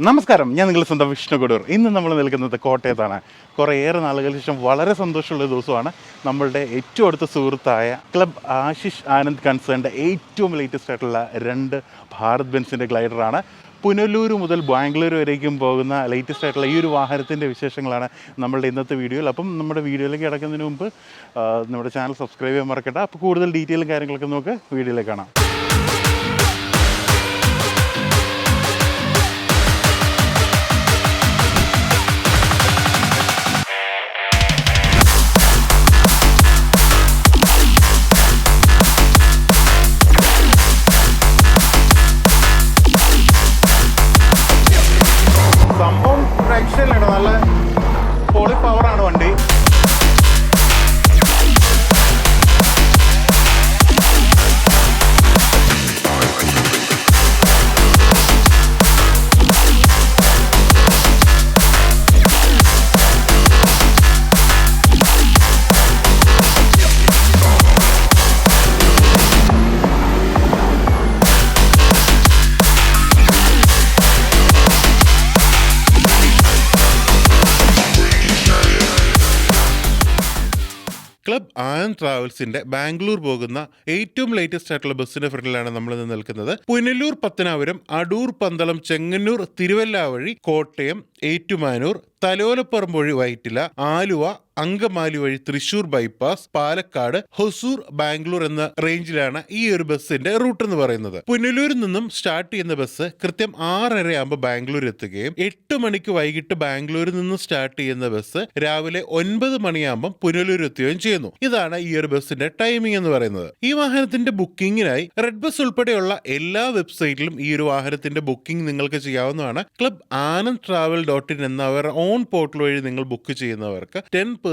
നമസ്കാരം, ഞാൻ നിങ്ങളുടെ സ്വന്തം വിഷ്ണു കൊടൂർ. ഇന്ന് നമ്മൾ നിൽക്കുന്നത് കോട്ടയത്താണ്. കുറേയേറെ നാളുകൾക്ക് ശേഷം വളരെ സന്തോഷമുള്ള ദിവസമാണ്. നമ്മളുടെ ഏറ്റവും അടുത്ത സുഹൃത്തായ ക്ലബ് ആശിഷ് ആനന്ദ് കൺസേണിൻ്റെ ഏറ്റവും ലേറ്റസ്റ്റ് ആയിട്ടുള്ള 2 ഭാരത് ബെൻസിൻ്റെ ഗ്ലൈഡറാണ്. പുനലൂർ മുതൽ ബാംഗ്ലൂർ വരേക്കും പോകുന്ന ലേറ്റസ്റ്റ് ആയിട്ടുള്ള ഈ ഒരു വാഹനത്തിൻ്റെ വിശേഷങ്ങളാണ് നമ്മളുടെ ഇന്നത്തെ വീഡിയോയിൽ. അപ്പം നമ്മുടെ വീഡിയോയിലേക്ക് കിടക്കുന്നതിന് മുമ്പ് നമ്മുടെ ചാനൽ സബ്സ്ക്രൈബ് ചെയ്യാൻ മറക്കണ്ട. അപ്പോൾ കൂടുതൽ ഡീറ്റെയിലും കാര്യങ്ങളൊക്കെ നമുക്ക് വീഡിയോയിലേക്ക് കാണാം. സംഭവം രക്ഷയില്ലാണ്, നല്ല പൊളി പവറാണ് വണ്ടി. ക്ലബ് ആനന്ദ് ട്രാവൽസിന്റെ ബാംഗ്ലൂർ പോകുന്ന ഏറ്റവും ലേറ്റസ്റ്റ് ആയിട്ടുള്ള ബസ്സിന്റെ ഫ്രണ്ടിലാണ് നമ്മൾ ഇന്ന് നിൽക്കുന്നത്. പുനലൂർ, പത്തനാപുരം, അടൂർ, പന്തളം, ചെങ്ങന്നൂർ, തിരുവല്ല വഴി കോട്ടയം, ഏറ്റുമാനൂർ, തലോലപ്പറമ്പ് വഴി വൈറ്റില, ആലുവ, അങ്കമാലി വഴി തൃശൂർ ബൈപ്പാസ്, പാലക്കാട്, ഹൊസൂർ, ബാംഗ്ലൂർ എന്ന റേഞ്ചിലാണ് ഈ ഒരു ബസ്സിന്റെ റൂട്ട് എന്ന് പറയുന്നത്. പുനലൂരിൽ നിന്നും സ്റ്റാർട്ട് ചെയ്യുന്ന ബസ് കൃത്യം 6:30 ആകുമ്പോൾ ബാംഗ്ലൂർ എത്തുകയും 8 മണിക്ക് വൈകിട്ട് ബാംഗ്ലൂരിൽ നിന്ന് സ്റ്റാർട്ട് ചെയ്യുന്ന ബസ് രാവിലെ 9 മണിയാകുമ്പോൾ പുനലൂർ എത്തുകയും ചെയ്യുന്നു. ഇതാണ് ഈ ഒരു ബസ്സിന്റെ ടൈമിംഗ് എന്ന് പറയുന്നത്. ഈ വാഹനത്തിന്റെ ബുക്കിംഗിനായി റെഡ് ബസ് ഉൾപ്പെടെയുള്ള എല്ലാ വെബ്സൈറ്റിലും ഈ ഒരു വാഹനത്തിന്റെ ബുക്കിംഗ് നിങ്ങൾക്ക് ചെയ്യാവുന്നതാണ്. ക്ലബ് ആനന്ദ് travel.in എന്ന അവരുടെ ഓൺ പോർട്ടൽ വഴി നിങ്ങൾ ബുക്ക് ചെയ്യുന്നവർക്ക് 10%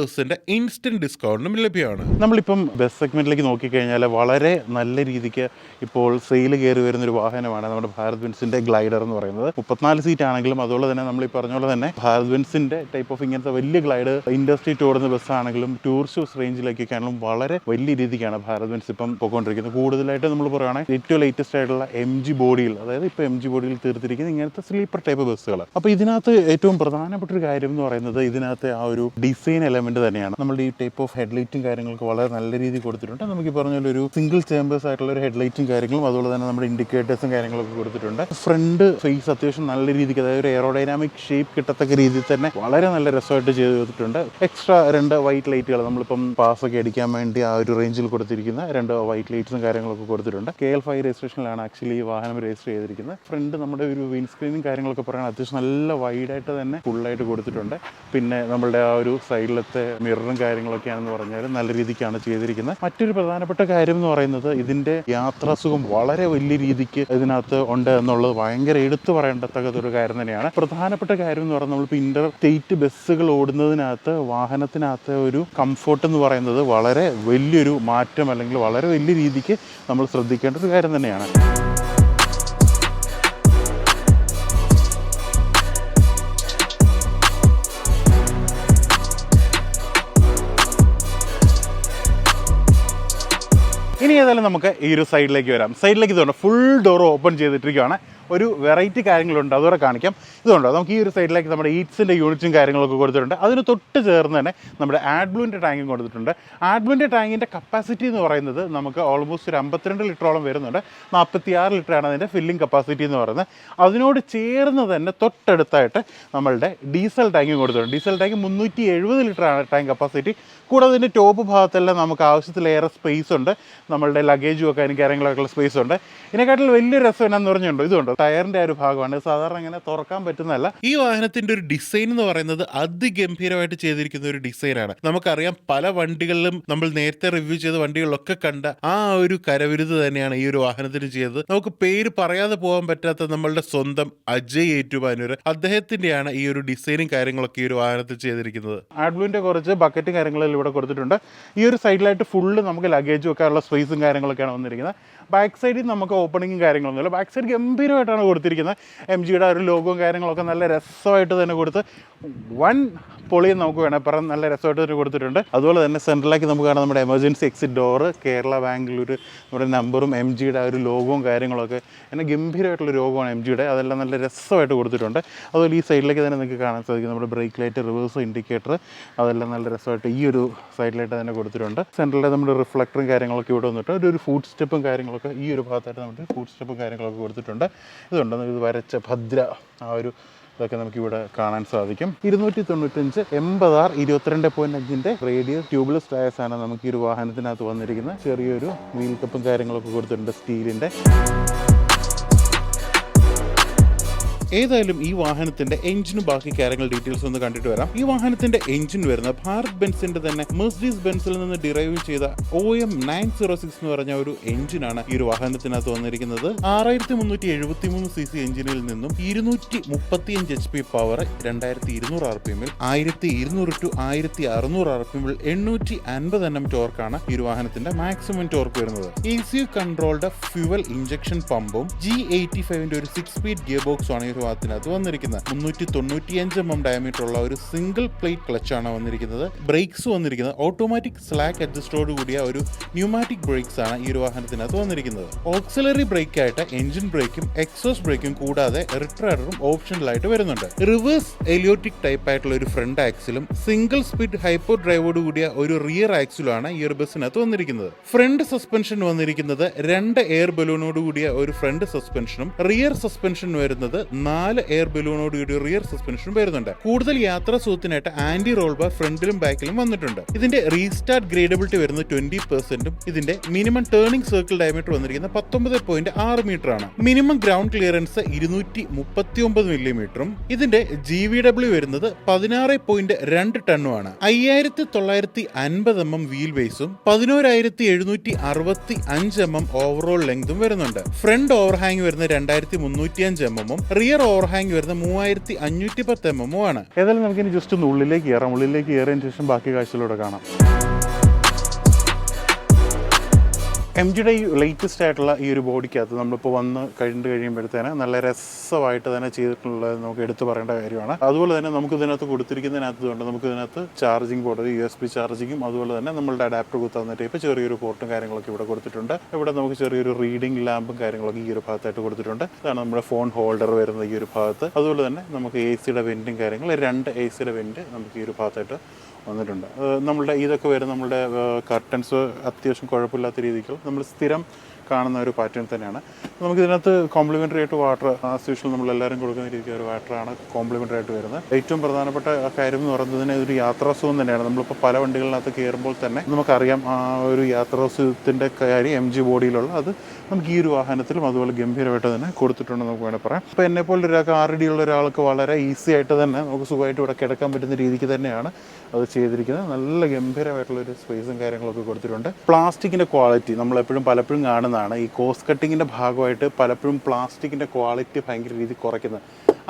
ഇൻസ്റ്റന്റ് ഡിസ്കൗണ്ടും ലഭ്യമാണ്. നമ്മളിപ്പം ബസ് സെഗ്മെന്റിലേക്ക് നോക്കിക്കഴിഞ്ഞാൽ വളരെ നല്ല രീതിക്ക് ഇപ്പോൾ സെയിൽ കയറി വരുന്നൊരു വാഹനമാണ് നമ്മുടെ ഭാരത് ബെൻസിന്റെ ഗ്ലൈഡർ എന്ന് പറയുന്നത്. 34 സീറ്റ് ആണെങ്കിലും അതുപോലെ തന്നെ നമ്മൾ ഈ പറഞ്ഞ പോലെ തന്നെ ഭാരത് ബെൻസിന്റെ ടൈപ്പ് ഓഫ് ഇങ്ങനത്തെ വലിയ ഗ്ലൈഡ് ഇൻഡസ്ട്രി ഓടുന്ന ബസ്സാണെങ്കിലും ടൂറിസ്റ്റ് റേഞ്ചിലേക്കൊക്കെ ആണെങ്കിലും വളരെ വലിയ രീതിക്കാണ് ഭാരത് ബെൻസ് ഇപ്പം പോയിക്കൊണ്ടിരിക്കുന്നത്. കൂടുതലായിട്ട് നമ്മൾ പറയുകയാണെങ്കിൽ ഏറ്റവും ലേറ്റസ്റ്റ് ആയിട്ടുള്ള MG ബോഡിയിൽ, അതായത് ഇപ്പോൾ MG ബോഡിയിൽ തീർത്തിരിക്കുന്ന ഇങ്ങനത്തെ സ്ലീപ്പർ ടൈപ്പ് ബസ്സുകൾ. അപ്പോൾ ഇതിനകത്ത് ഏറ്റവും പ്രധാനപ്പെട്ട ഒരു കാര്യം എന്ന് പറയുന്നത് ഇതിനകത്തെ ആ ഒരു ഡിസൈൻ എലമെന്റ് തന്നെയാണ്. നമ്മുടെ ഈ ടൈപ്പ് ഓഫ് ഹെഡ്ലൈറ്റും കാര്യങ്ങളൊക്കെ വളരെ നല്ല രീതിയിൽ കൊടുത്തിട്ടുണ്ട്. നമുക്ക് ഈ പറഞ്ഞ ഒരു സിംഗിൾ ചേമ്പേഴ്സ് ആയിട്ടുള്ള ഒരു ഹെഡ്ലൈറ്റും കാര്യങ്ങളും അതുപോലെ തന്നെ നമ്മുടെ ഇൻഡിക്കേറ്റേഴ്സും കാര്യങ്ങളൊക്കെ കൊടുത്തിട്ടുണ്ട്. ഫ്രണ്ട് ഫേസ് അത്യാവശ്യം നല്ല രീതിക്ക്, അതായത് ഒരു എയറോഡൈനാമിക് ഷേപ്പ് കിട്ടത്തക്ക രീതിയിൽ തന്നെ വളരെ നല്ല രസമായിട്ട് ചെയ്തിട്ടുണ്ട്. എക്സ്ട്രാ 2 വൈറ്റ് ലൈറ്റുകൾ നമ്മളിപ്പം പാസ്സൊക്കെ അടിക്കാൻ വേണ്ടി ആ ഒരു റേഞ്ചിൽ കൊടുത്തിരിക്കുന്ന 2 വൈറ്റ് ലൈറ്റ്സും കാര്യങ്ങളൊക്കെ കൊടുത്തിട്ടുണ്ട്. KL5 രജിസ്ട്രേഷനിലാണ് ആക്ച്വലി ഈ വാഹനം രജിസ്റ്റർ ചെയ്തിരിക്കുന്നത്. ഫ്രണ്ട് നമ്മുടെ ഒരു വിൻഡ് സ്ക്രീനും കാര്യങ്ങളൊക്കെ പറയുന്നത് അത്യാവശ്യം നല്ല വൈഡായിട്ട് തന്നെ ഫുള്ളായിട്ട് കൊടുത്തിട്ടുണ്ട്. പിന്നെ നമ്മളുടെ ആ ഒരു സൈഡിലത്തെ മിററും കാര്യങ്ങളൊക്കെയാണെന്ന് പറഞ്ഞാൽ നല്ല രീതിക്കാണ് ചെയ്തിരിക്കുന്നത്. മറ്റൊരു പ്രധാനപ്പെട്ട കാര്യം എന്ന് പറയുന്നത് ഇതിൻ്റെ യാത്രാസുഖം വളരെ വലിയ രീതിക്ക് ഇതിനകത്ത് ഉണ്ട് എന്നുള്ളത് ഭയങ്കര എടുത്തു പറയേണ്ടത്തക്കത്തൊരു കാര്യം തന്നെയാണ്. പ്രധാനപ്പെട്ട കാര്യം എന്ന് പറയുന്നത് നമ്മളിപ്പോൾ ഇന്റർ സ്റ്റേറ്റ് ബസ്സുകൾ ഓടുന്നതിനകത്ത് വാഹനത്തിനകത്ത് ഒരു കംഫോർട്ട് എന്ന് പറയുന്നത് വളരെ വലിയൊരു മാറ്റം അല്ലെങ്കിൽ വളരെ വലിയ രീതിക്ക് നമ്മൾ ശ്രദ്ധിക്കേണ്ട ഒരു കാര്യം തന്നെയാണ്. ഇനി ഏതായാലും നമുക്ക് ഈ ഒരു സൈഡിലേക്ക് വരാം. സൈഡിലേക്ക് ഇതുകൊണ്ട് ഫുൾ ഡോർ ഓപ്പൺ ചെയ്തിട്ടിരിക്കുകയാണ്. ഒരു വെറൈറ്റി കാര്യങ്ങളുണ്ട്, അതുകൂടെ കാണിക്കാം. ഇതുകൊണ്ടോ നമുക്ക് ഈ ഒരു സൈഡിലേക്ക് നമ്മുടെ ഈറ്റ്സിൻ്റെ യൂണിറ്റും കാര്യങ്ങളൊക്കെ കൊടുത്തിട്ടുണ്ട്. അതിന് തൊട്ട് ചേർന്ന് തന്നെ നമ്മുടെ ആഡ്ബ്ലൂവിൻ്റെ ടാങ്കും കൊടുത്തിട്ടുണ്ട്. ആഡ്ബ്ലൂവിൻ്റെ ടാങ്കിൻ്റെ കപ്പാസിറ്റി എന്ന് പറയുന്നത് നമുക്ക് ഓൾമോസ്റ്റ് ഒരു 52 ലിറ്ററോളം വരുന്നുണ്ട്. 46 ലിറ്ററാണ് അതിൻ്റെ ഫില്ലിംഗ് കപ്പാസിറ്റി എന്ന് പറയുന്നത്. അതിനോട് ചേർന്ന് തന്നെ തൊട്ടടുത്തായിട്ട് നമ്മളുടെ ഡീസൽ ടാങ്കും കൊടുത്തിട്ടുണ്ട്. ഡീസൽ ടാങ്ക് 370 ലിറ്ററാണ് ടാങ്ക് കപ്പാസിറ്റി. കൂടാതെ ഇതിൻ്റെ ടോപ്പ് ഭാഗത്തെല്ലാം നമുക്ക് ആവശ്യത്തിലേറെ സ്പേസ് ഉണ്ട്. നമ്മളുടെ ലഗേജ് വെക്കാനും കാര്യങ്ങളൊക്കെയുള്ള സ്പേസ് ഉണ്ട്. ഇതിനെക്കാട്ടിൽ വലിയ രസം എന്നാന്ന് പറഞ്ഞുണ്ടോ, ഇതുണ്ടോ ടയറിൻ്റെ ആ ഒരു ഭാഗമാണ്. സാധാരണ ഇങ്ങനെ തുറക്കാൻ പറ്റുന്നതല്ല. ഈ വാഹനത്തിൻ്റെ ഒരു ഡിസൈൻ എന്ന് പറയുന്നത് അതിഗംഭീരമായിട്ട് ചെയ്തിരിക്കുന്ന ഒരു ഡിസൈനാണ്. നമുക്കറിയാം, പല വണ്ടികളിലും നമ്മൾ നേരത്തെ റിവ്യൂ ചെയ്ത വണ്ടികളിലൊക്കെ കണ്ട ആ ഒരു കരവിരുത് തന്നെയാണ് ഈ ഒരു വാഹനത്തിന് ചെയ്തത്. നമുക്ക് പേര് പറയാതെ പോകാൻ പറ്റാത്ത നമ്മളുടെ സ്വന്തം അജയ് ഏറ്റുമാനൂർ, അദ്ദേഹത്തിൻ്റെയാണ് ഈ ഒരു ഡിസൈനും കാര്യങ്ങളൊക്കെ ഈ ഒരു വാഹനത്തിൽ ചെയ്തിരിക്കുന്നത്. ആഡ്ബ്ലൂവിൻ്റെ കുറച്ച് ബക്കറ്റും കാര്യങ്ങളെല്ലാം ഇവിടെ കൊടുത്തിട്ടുണ്ട്. ഈ ഒരു സൈഡിലായിട്ട് ഫുള്ള് നമുക്ക് ലഗേജ് വെക്കാനുള്ള സ്പേസും കാര്യങ്ങളൊക്കെയാണ് വന്നിരിക്കുന്നത്. ബാക്ക് സൈഡിൽ നമുക്ക് ഓപ്പണിങ്ങും കാര്യങ്ങളൊന്നുമില്ല. ബാക്ക് സൈഡ് ഗംഭീരമായിട്ടാണ് കൊടുത്തിരിക്കുന്നത്. എം ജിയുടെ ഒരു ലോഗോയും കാര്യങ്ങളൊക്കെ നല്ല രസമായിട്ട് തന്നെ കൊടുത്ത് വൺ പൊളിയും നമുക്ക് വേണമെങ്കിൽ പറയാം, നല്ല രസമായിട്ട് തന്നെ കൊടുത്തിട്ടുണ്ട്. അതുപോലെ തന്നെ സെൻട്രലാക്കി നമുക്ക് കാണാം നമ്മുടെ emergency exit door, Kerala Bangalore നമ്മുടെ നമ്പറും എം ജിയുടെ ആ ഒരു ലോഗോയും കാര്യങ്ങളൊക്കെ എന്നെ ഗംഭീരമായിട്ടുള്ള ലോഗോയാണ് എം ജിയുടെ, അതെല്ലാം നല്ല രസമായിട്ട് കൊടുത്തിട്ടുണ്ട്. അതുപോലെ ഈ സൈഡിലേക്ക് തന്നെ നിങ്ങൾക്ക് കാണാൻ സാധിക്കും നമ്മുടെ ബ്രേക്ക് ലൈറ്റ്, റിവേഴ്സ് ഇൻഡിക്കേറ്റർ, അതെല്ലാം നല്ല രസമായിട്ട് ഈ ഒരു സൈഡിലായിട്ട് തന്നെ കൊടുത്തിട്ടുണ്ട്. സെൻട്രലിൽ നമ്മുടെ റിഫ്ലക്ടറും കാര്യങ്ങളൊക്കെ ഇവിടെ വന്നിട്ട് ഒരു ഫുഡ് സ്റ്റെപ്പും കാര്യങ്ങളൊക്കെ ഈ ഒരു ഭാഗത്തായിട്ട് നമ്മുടെ ഫുഡ് സ്റ്റെപ്പും കാര്യങ്ങളൊക്കെ കൊടുത്തിട്ടുണ്ട്. ഇതുണ്ട് ഇത് വരച്ച ഭദ്ര ആ ഒരു ഇതൊക്കെ നമുക്കിവിടെ കാണാൻ സാധിക്കും. 295 80R 22.5 റേഡിയസ് ട്യൂബ്ലെസ് ടയേഴ്സാണ് നമുക്ക് ഈ ഒരു വാഹനത്തിനകത്ത് വന്നിരിക്കുന്നത്. ചെറിയൊരു വീൽ കപ്പും കാര്യങ്ങളൊക്കെ കൊടുത്തിട്ടുണ്ട് സ്റ്റീലിൻ്റെ. ഏതായാലും ഈ വാഹനത്തിന്റെ എഞ്ചിനും ബാക്കി കാര്യങ്ങൾ ഡീറ്റെയിൽസ് ഒന്ന് കണ്ടിട്ട് വരാം. ഈ വാഹനത്തിന്റെ എഞ്ചിൻ വരുന്ന ഭാരത് ബെൻസിന്റെ തന്നെ മെർസിഡീസ് ബെൻസിൽ നിന്ന് ഡിറൈവ് ചെയ്ത OM 906 എന്ന് പറഞ്ഞ ഒരു എഞ്ചിനാണ് ഈ ഒരു വാഹനത്തിനകത്ത് വന്നിരിക്കുന്നത്. 6373 cc എഞ്ചിനിൽ നിന്നും 235 HP power, 2200 RPM, 1200 to 1600 RPM, 850 Nm ടോർക്കാണ് ഈ ഒരു വാഹനത്തിന്റെ മാക്സിമം ടോർക്ക് വരുന്നത്. ECU കൺട്രോൾഡ് ഫ്യൂവൽ ഇഞ്ചക്ഷൻ പമ്പും G85 ഒരു 6 സ്പീഡ് ഗിയർ ബോക്സ് ആണ് ഭാഗത്തിനകത്ത് വന്നിരിക്കുന്നത്. 395 mm ഡയമീറ്റർ ഉള്ള ഒരു സിംഗിൾ പ്ലേറ്റ് ക്ലച്ചാണ് വന്നിരിക്കുന്നത്. ബ്രേക്സ് വന്നിരിക്കുന്നത് ഓട്ടോമാറ്റിക് സ്ലാക്ക് അഡ്ജസ്റ്റോട് കൂടിയ ഒരു ന്യൂമാറ്റിക് ബ്രേക്സ് ആണ് ഈ ഒരു വാഹനത്തിനകത്ത് വന്നിരിക്കുന്നത്. ഓക്സിലറി ബ്രേക്ക് ആയിട്ട് എഞ്ചിൻ ബ്രേക്കും എക്സോസ്റ്റ് ബ്രേക്കും കൂടാതെ റിട്രാഡറും ഓപ്ഷണലായിട്ട് വരുന്നുണ്ട്. റിവേഴ്സ് എലിയോട്ടിക് ടൈപ്പ് ആയിട്ടുള്ള ഒരു ഫ്രണ്ട് ആക്സിലും സിംഗിൾ സ്പീഡ് ഹൈപ്പർ ഡ്രൈവോട് കൂടിയ ഒരു റിയർ ആക്സിലുമാണ് ഈ ഒരു ബസ്സിനകത്ത് വന്നിരിക്കുന്നത്. ഫ്രണ്ട് സസ്പെൻഷൻ വന്നിരിക്കുന്നത് 2 എയർ ബലൂണോട് കൂടിയ ഒരു ഫ്രണ്ട് സസ്പെൻഷനും റിയർ സസ്പെൻഷൻ വരുന്നത് 4 എയർ ബലൂണോട് കൂടി റിയർ സസ്പെൻഷനും വരുന്നുണ്ട്. കൂടുതൽ യാത്രാ സുഖത്തിനായിട്ട് ആന്റി റോൾ ബാർ ഫ്രണ്ടിലും ബാക്കിലും വന്നിട്ടുണ്ട്. ഇതിന്റെ റീസ്റ്റാർട്ട് ഗ്രേഡബിലിറ്റി വരുന്നത് 20%, ഇതിന്റെ മിനിമം ടേണിംഗ് സർക്കിൾ ഡയമീറ്റർ വന്നിരിക്കുന്നത് 19.6 മീറ്റർ ആണ്. മിനിമം ഗ്രൗണ്ട് ക്ലിയറൻസ് 239 മില്ലിമീറ്ററും ഇതിന്റെ GVW വരുന്നത് 16.2 ടണ്ണുമാണ്. 5950 mm വീൽ ബേസും 11765 mm ഓവറോൾ ലെങ്തും വരുന്നുണ്ട്. ഫ്രണ്ട് ഓവർഹാങ് വരുന്നത് 2305 mm, റിയർ ഓവർഹാങ് വരുന്ന 3510 mm ആണ്. ഏതായാലും നമുക്കിനി ജസ്റ്റ് ഒന്ന് ഉള്ളിലേക്ക് കയറാം. ഉള്ളിലേക്ക് കയറിയതിന് ശേഷം ബാക്കി കാഴ്ചയിലൂടെ കാണാം. എം ജിയുടെ ഈ ലേറ്റസ്റ്റ് ആയിട്ടുള്ള ഈ ഒരു ബോഡിക്കകത്ത് നമ്മളിപ്പോൾ വന്ന് കഴിയുമ്പോഴത്തേന് നല്ല രസമായിട്ട് തന്നെ ചെയ്തിട്ടുള്ളത് നമുക്ക് എടുത്തു പറയേണ്ട കാര്യമാണ്. അതുപോലെ തന്നെ നമുക്ക് ഇതിനകത്ത് കൊടുത്തിരിക്കുന്നതിനകത്ത് കൊണ്ട് നമുക്ക് ഇതിനകത്ത് ചാർജിങ് പോർട്ട്, USB ചാർജിങ്ങും അതുപോലെ തന്നെ നമ്മളുടെ അഡാപ്റ്റർ കുത്താവുന്ന ടൈപ്പ് ചെറിയൊരു പോർട്ടും കാര്യങ്ങളൊക്കെ ഇവിടെ കൊടുത്തിട്ടുണ്ട്. ഇവിടെ നമുക്ക് ചെറിയൊരു റീഡിംഗ് ലാമ്പും കാര്യങ്ങളൊക്കെ ഈ ഒരു ഭാഗത്തായിട്ട് കൊടുത്തിട്ടുണ്ട്. ഇതാണ് നമ്മുടെ ഫോൺ ഹോൾഡർ വരുന്നത് ഈ ഒരു ഭാഗത്ത്. അതുപോലെ തന്നെ നമുക്ക് AC വെന്റും കാര്യങ്ങൾ 2 AC വെന്റ് നമുക്ക് ഈ ഒരു ഭാഗത്തായിട്ട് വന്നിട്ടുണ്ട്. നമ്മളുടെ ഇതൊക്കെ വരും നമ്മളുടെ കർട്ടൻസ് അത്യാവശ്യം കുഴപ്പമില്ലാത്ത രീതിക്ക് നമ്മൾ സ്ഥിരം കാണുന്ന ഒരു പാറ്റേൺ തന്നെയാണ്. നമുക്കിതിനകത്ത് കോംപ്ലിമെൻ്ററി ആയിട്ട് വാട്ടർ ആസ് യൂഷ്വൽ നമ്മളെല്ലാവരും കൊടുക്കുന്ന രീതിക്ക് ഒരു വാട്ടറാണ് കോംപ്ലിമെൻ്ററി ആയിട്ട് വരുന്നത്. ഏറ്റവും പ്രധാനപ്പെട്ട കാര്യം എന്ന് പറയുന്നതിന് ഒരു യാത്രാസുഖം തന്നെയാണ്. നമ്മളിപ്പോൾ പല വണ്ടികളിനകത്ത് കയറുമ്പോൾ തന്നെ നമുക്കറിയാം ആ ഒരു യാത്രാസുഖത്തിൻ്റെ കാര്യം എം ജി ബോഡിയിലുള്ള അത് നമുക്ക് ഈ ഒരു വാഹനത്തിലും അതുപോലെ ഗംഭീരമായിട്ട് തന്നെ കൊടുത്തിട്ടുണ്ടെന്ന് നമുക്ക് വേണമെങ്കിൽ പറയാം. അപ്പോൾ എന്നെപ്പോലെ ഒരാൾക്ക് RD ഉള്ള ഒരാൾക്ക് വളരെ ഈസി ആയിട്ട് തന്നെ നമുക്ക് സുഖമായിട്ട് ഇവിടെ കിടക്കാൻ പറ്റുന്ന രീതിക്ക് തന്നെയാണ് അത് ചെയ്തിരിക്കുന്നത്. നല്ല ഗംഭീരമായിട്ടുള്ളൊരു സ്പേസും കാര്യങ്ങളൊക്കെ കൊടുത്തിട്ടുണ്ട്. പ്ലാസ്റ്റിക്കിൻ്റെ ക്വാളിറ്റി നമ്മളെപ്പോഴും പലപ്പോഴും കാണുന്നതാണ്. ഈ കോസ്റ്റ് കട്ടിങ്ങിൻ്റെ ഭാഗമായിട്ട് പലപ്പോഴും പ്ലാസ്റ്റിക്കിൻ്റെ ക്വാളിറ്റി ഭയങ്കര രീതിയിൽ കുറയ്ക്കുന്നത്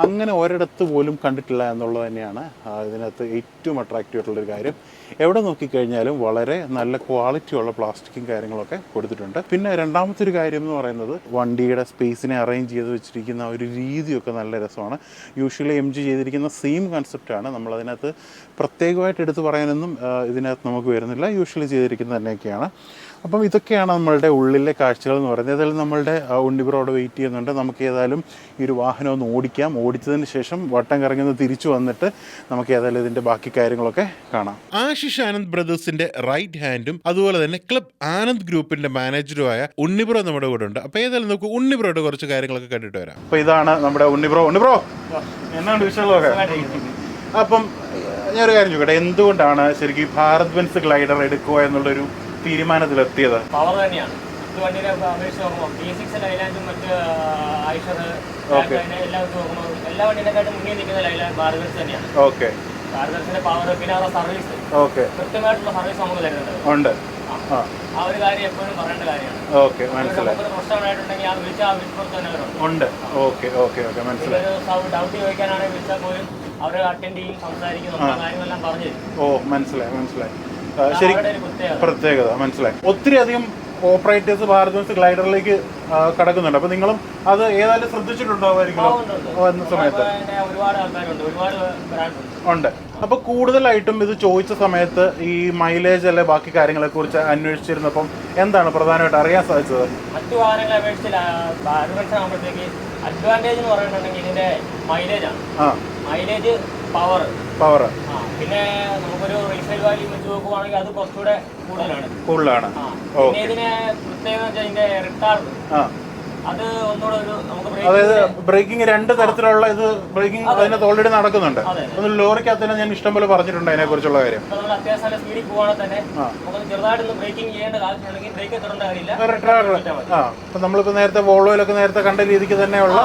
അങ്ങനെ ഒരിടത്ത് പോലും കണ്ടിട്ടില്ല എന്നുള്ളത് തന്നെയാണ് ഇതിനകത്ത് ഏറ്റവും അട്രാക്റ്റീവ് ആയിട്ടുള്ളൊരു കാര്യം. എവിടെ നോക്കിക്കഴിഞ്ഞാലും വളരെ നല്ല ക്വാളിറ്റിയുള്ള പ്ലാസ്റ്റിക്കും കാര്യങ്ങളൊക്കെ കൊടുത്തിട്ടുണ്ട്. പിന്നെ രണ്ടാമത്തെ ഒരു കാര്യം എന്ന് പറയുന്നത് വണ്ടിയുടെ സ്പേസിനെ അറേഞ്ച് ചെയ്ത് വെച്ചിരിക്കുന്ന ഒരു രീതിയൊക്കെ നല്ല രസമാണ്. യൂഷ്വലി MG ചെയ്തിരിക്കുന്ന സെയിം കൺസെപ്റ്റാണ്. നമ്മളതിനകത്ത് പ്രത്യേകമായിട്ട് എടുത്ത് പറയാനൊന്നും ഇതിനകത്ത് നമുക്ക് വരുന്നില്ല. യൂഷ്വലി ചെയ്തിരിക്കുന്നത് തന്നെയൊക്കെയാണ്. അപ്പം ഇതൊക്കെയാണ് നമ്മളുടെ ഉള്ളിലെ കാഴ്ചകൾ എന്ന് പറയുന്നത്. ഏതായാലും നമ്മളുടെ ഉണ്ണിബ്രോ അവിടെ വെയിറ്റ് ചെയ്യുന്നുണ്ട്. നമുക്ക് ഏതായാലും ഈ ഒരു വാഹനം ഒന്ന് ഓടിക്കാം. ഓടിച്ചതിന് ശേഷം വട്ടം കറങ്ങുന്ന തിരിച്ചു വന്നിട്ട് നമുക്ക് ഏതായാലും ഇതിൻ്റെ ബാക്കി കാര്യങ്ങളൊക്കെ കാണാം. ആശിഷ് ആനന്ദ് ബ്രദേഴ്സിന്റെ റൈറ്റ് ഹാൻഡും അതുപോലെ തന്നെ ക്ലബ് ആനന്ദ് ഗ്രൂപ്പിന്റെ മാനേജറുമായ ഉണ്ണിബ്രോ നമ്മുടെ കൂടെ ഉണ്ട്. അപ്പോൾ ഏതായാലും നമുക്ക് ഉണ്ണിബ്രോയുടെ കുറച്ച് കാര്യങ്ങളൊക്കെ കണ്ടിട്ട് വരാം. അപ്പോൾ ഇതാണ് നമ്മുടെ ഉണ്ണിബ്രോ. എന്നാണ് വിഷയങ്ങളൊക്കെ? അപ്പം ഞാനൊരു കാര്യം ചോദിക്കട്ടെ, എന്തുകൊണ്ടാണ് ശരിക്കും ഭാരത് ബെൻസ് ഗ്ലൈഡർ എടുക്കുക എന്നുള്ളൊരു തീരുമാനത്തിലെത്തിയത്? പവർ തന്നെയാണ്. ഇത് വണ്ടിയുടെ അപേക്ഷിച്ച് നോക്കുമ്പോൾ B6 ലൈലാൻഡും മറ്റ് ഐഷർ എല്ലാവർക്കും നോക്കുമ്പോൾ എല്ലാ വണ്ടിനെക്കാട്ടും മുന്നേ നിൽക്കുന്ന ലൈലാൻഡ് ഭാരത് ബെൻസ് തന്നെയാണ്. ഓക്കെ. ഭാരത് ബെൻസിന്റെ പവർ പിന്നെ അവരുടെ സർവീസ് കൃത്യമായിട്ടുള്ള സർവീസ് നമുക്ക് തരുന്നുണ്ട്. ആ ഒരു കാര്യം എപ്പോഴും പറയേണ്ട കാര്യമാണ്. പ്രശ്നമായിട്ടുണ്ടെങ്കിൽ ആ വിളിച്ചാൽ വിളിപ്പുറത്ത് തന്നെ ഉണ്ട്. ഡൗട്ട് ചോദിക്കാനാണെങ്കിൽ വിളിച്ചാൽ പോലും അവർ അറ്റൻഡ് ചെയ്യും, സംസാരിക്കും, നമ്മുടെ കാര്യങ്ങളെല്ലാം പറഞ്ഞു തരും. മനസ്സിലായി. ശരി, പ്രത്യേകത മനസ്സിലായി. ഒത്തിരി അധികം ഓപ്പറേറ്റേഴ്സ് ഭാരത് ബെൻസ് ഗ്ലൈഡറിലേക്ക് കടക്കുന്നുണ്ട്. അപ്പോൾ നിങ്ങളും അത് ഏതായാലും ശ്രദ്ധിച്ചിട്ടുണ്ടാവുമായിരിക്കും എന്ന സമയത്ത്. ഒരുപാട് ആൾക്കാരുണ്ട്, ഒരുപാട് ബ്രാൻഡ് ഉണ്ട്. അപ്പോൾ കൂടുതലായിട്ടും ഇത് ചോദിച്ച സമയത്ത് ഈ മൈലേജ് അല്ലെ ബാക്കി കാര്യങ്ങളെക്കുറിച്ച് അന്വേഷിച്ചിരുന്നപ്പം എന്താണ് പ്രധാനമായിട്ട് അറിയാൻ സാധിച്ചത്? മറ്റു വാഹനങ്ങളെ അപേക്ഷിച്ച് ഭാരത് ബെൻസ് ആകുമ്പോഴത്തേക്ക് അഡ്വാൻറ്റേജ് എന്ന് പറയുന്നുണ്ടെങ്കിൽ ഇതിന്റെ മൈലേജാണ്. Mileage, power. പിന്നെ നമുക്കൊരു റീസെയിൽ വാല്യൂ വെച്ച് നോക്കുവാണെങ്കിൽ അത് കുറച്ചുകൂടെ കൂടുതലാണ്. പിന്നെ ഇതിന് പ്രത്യേകത ഇതിന്റെ റിട്ടാർഡ്, അത് ഒന്നുകൂടെ ഒരു നമുക്ക് അതായത് ബ്രേക്കിംഗ് 2 തരത്തിലുള്ള ഇത് ബ്രേക്കിംഗ് അതിനകത്ത് ഓൾറെഡി നടക്കുന്നുണ്ട്. ഒന്ന് ലോറിക്കകത്ത് തന്നെ ഞാൻ ഇഷ്ടംപോലെ പറഞ്ഞിട്ടുണ്ട് അതിനെ കുറിച്ചുള്ള കാര്യം. നമ്മൾ അത്യാവശ്യം നല്ല സ്പീഡിൽ പോവാണെങ്കിൽ തന്നെ നമുക്ക് ചെറുതായിട്ടൊന്ന് ബ്രേക്കിംഗ് ചെയ്യേണ്ട ആവശ്യമുണ്ടെങ്കിൽ ബ്രേക്ക് തുടരേണ്ട കാര്യമില്ല. അപ്പൊ നമ്മളിപ്പോ നേരത്തെ വോൾവോയിലൊക്കെ നേരത്തെ കണ്ട രീതിക്ക് തന്നെയുള്ള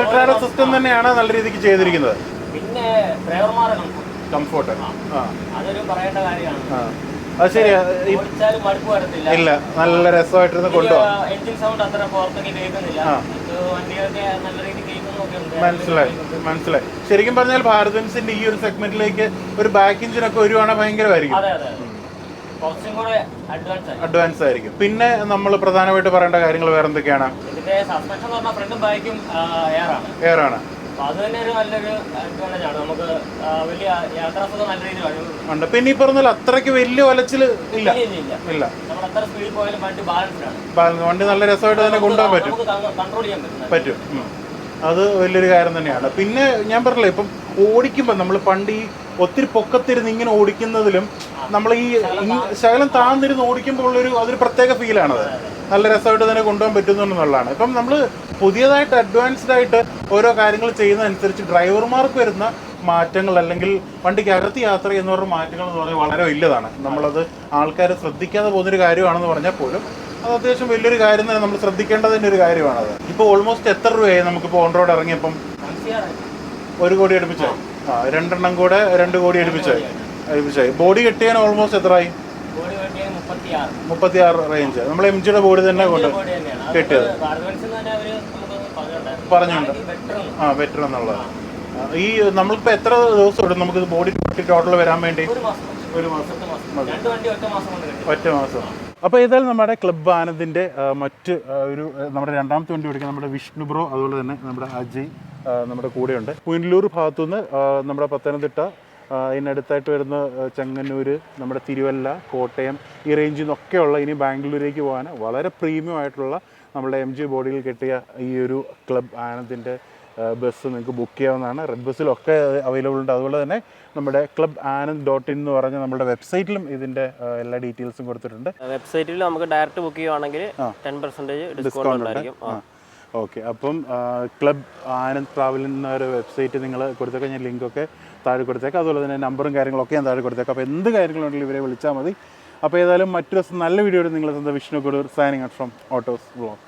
റിട്ടാർഡ് സിസ്റ്റം തന്നെയാണ് നല്ല രീതിക്ക് ചെയ്തിരിക്കുന്നത്. പിന്നെ ഡ്രൈവർമാരെ കംഫോർട്ട് അതൊരു പറയേണ്ട കാര്യമാണ്. അത് ശരിയാ, മടുപ്പ് വരത്തില്ല. ഇല്ല, നല്ല രസമായിട്ടിരുന്ന് കൊണ്ടുപോകാം. എഞ്ചിൻ സൗണ്ട് അത്ര പുറത്തേക്ക് കേൾക്കുന്നില്ല. വണ്ടിയൊക്കെ നല്ല രീതിയിൽ കേൾക്കുന്നൊക്കെ മനസ്സിലായി. ശരിക്കും പറഞ്ഞാൽ ഭാരത് ബെൻസിന്റെ ഈ ഒരു സെഗ്മെന്റിലേക്ക് ഒരു ബാക്ക് എഞ്ചിനൊക്കെ വരുവാണെങ്കിൽ ഭയങ്കരമായിരിക്കും. അഡ്വാൻസ് ആയിരിക്കും. പിന്നെ നമ്മൾ പ്രധാനമായിട്ട് പറയേണ്ട കാര്യങ്ങൾ വേറെ എന്തൊക്കെയാണ്? ഇതിന്റെ സസ്പെൻഷൻ എന്ന് പറഞ്ഞാൽ ഫ്രണ്ടും ബാക്കും എയർ ആണ്. അത് തന്നെ ഒരു നല്ലൊരു അഡ്വാൻറ്റേജ് ആണ്. നമുക്ക് വലിയ യാത്രാസുഖം നല്ല രീതിയിലാണ്. പിന്നെ ഈ പറഞ്ഞാൽ അത്രയ്ക്ക് വലിയ വലച്ചില് ഇല്ല. നമ്മൾ എത്ര സ്പീഡിൽ പോയാലും വണ്ടി ബാലൻസ്ഡ്. വണ്ടി നല്ല രസമായിട്ട് തന്നെ കൊണ്ടുപോകാൻ കൺട്രോൾ ചെയ്യാൻ പറ്റും. അത് വലിയൊരു കാര്യം തന്നെയാണ്. പിന്നെ ഞാൻ പറഞ്ഞില്ലേ, ഇപ്പം ഓടിക്കുമ്പോൾ നമ്മൾ പണ്ട് ഈ ഒത്തിരി പൊക്കത്തിരുന്ന് ഇങ്ങനെ ഓടിക്കുന്നതിലും നമ്മൾ ഈ ശകലം താന്നിരുന്ന് ഓടിക്കുമ്പോൾ അതൊരു പ്രത്യേക ഫീലാണത്. നല്ല രസമായിട്ട് തന്നെ കൊണ്ടുപോകാൻ പറ്റുന്നുള്ളതാണ്. ഇപ്പം നമ്മൾ പുതിയതായിട്ട് അഡ്വാൻസ്ഡ് ആയിട്ട് ഓരോ കാര്യങ്ങൾ ചെയ്യുന്നതനുസരിച്ച് ഡ്രൈവർമാർക്ക് വരുന്ന മാറ്റങ്ങൾ അല്ലെങ്കിൽ വണ്ടിക്ക് അകത്ത് യാത്ര ചെയ്യുന്നവരുടെ മാറ്റങ്ങൾ എന്ന് പറഞ്ഞാൽ വളരെ വലിയതാണ്. നമ്മളത് ആൾക്കാർ ശ്രദ്ധിക്കാതെ പോകുന്നൊരു കാര്യമാണെന്ന് പറഞ്ഞാൽ പോലും അത് അത്യാവശ്യം വലിയൊരു കാര്യം തന്നെ, നമ്മൾ ശ്രദ്ധിക്കേണ്ടതിൻ്റെ ഒരു കാര്യമാണത്. ഇപ്പോൾ ഓൾമോസ്റ്റ് എത്ര രൂപയായി നമുക്കിപ്പോൾ ഓൺ റോഡ് ഇറങ്ങിയപ്പം? 1 കോടി അടുപ്പിച്ചായി. 2 കൂടെ 2 കോടി അടുപ്പിച്ചായി. ബോഡി കെട്ടിയാൽ ഓൾമോസ്റ്റ് എത്രയായി? 36 റേഞ്ച്. നമ്മൾ MGയുടെ ബോഡി തന്നെ കൊണ്ട് കെട്ടിയത് പറഞ്ഞുണ്ട്. ബെറ്റർ എന്നുള്ളത്. ഈ നമ്മളിപ്പോൾ എത്ര ദിവസം എടുക്കും നമുക്ക് ബോഡി ടോട്ടൽ വരാൻ വേണ്ടി? 1 മാസം. ഒറ്റ മാസം. അപ്പോൾ ഏതായാലും നമ്മുടെ ക്ലബ് ആനന്ദിൻ്റെ മറ്റ് നമ്മുടെ രണ്ടാമത്തെ വണ്ടി ഓടിക്കാൻ നമ്മുടെ വിഷ്ണു ബ്രോ, അതുപോലെ തന്നെ നമ്മുടെ അജയ് നമ്മുടെ കൂടെയുണ്ട്. പുനലൂർ ഭാഗത്തുനിന്ന് നമ്മുടെ പത്തനംതിട്ട, ഇതിനടുത്തായിട്ട് വരുന്ന ചെങ്ങന്നൂർ, നമ്മുടെ തിരുവല്ല, കോട്ടയം, ഈ റേഞ്ചിൽ നിന്നൊക്കെയുള്ള ഇനി ബാംഗ്ലൂരിലേക്ക് പോകാൻ വളരെ പ്രീമിയം ആയിട്ടുള്ള നമ്മുടെ MG ബോഡിയിൽ കെട്ടിയ ഈ ഒരു ക്ലബ് ആനന്ദിൻ്റെ ബസ് നിങ്ങൾക്ക് ബുക്ക് ചെയ്യാവുന്നതാണ്. റെഡ് ബസ്സിലൊക്കെ അവൈലബിൾ ഉണ്ട്. അതുപോലെ തന്നെ നമ്മുടെ ക്ലബ് ആനന്ദ്.in എന്ന് പറഞ്ഞ നമ്മുടെ വെബ്സൈറ്റിലും ഇതിൻ്റെ എല്ലാ ഡീറ്റെയിൽസും കൊടുത്തിട്ടുണ്ട്. വെബ്സൈറ്റിൽ നമുക്ക് ഡയറക്റ്റ് ബുക്ക് ചെയ്യുവാണെങ്കിൽ 10% ഡിസ്കൗണ്ട് ഉണ്ടായിരിക്കും. ഓക്കെ. അപ്പം ക്ലബ് ആനന്ദ് ട്രാവൽ എന്ന ഒരു വെബ്സൈറ്റ് നിങ്ങൾ കൊടുത്തേക്കാം. ഞാൻ ലിങ്കൊക്കെ താഴെ കൊടുത്തേക്കാം. അതുപോലെ തന്നെ നമ്പറും കാര്യങ്ങളൊക്കെ ഞാൻ താഴെ കൊടുത്തേക്കാം. അപ്പോൾ എന്ത് കാര്യങ്ങളുണ്ടെങ്കിലും ഇവരെ വിളിച്ചാൽ മതി. അപ്പോൾ ഏതായാലും മറ്റൊരു ദിവസം നല്ല വീഡിയോ നിങ്ങളെ സ്വന്തം Vishnu Kodur signing out from autos vlog.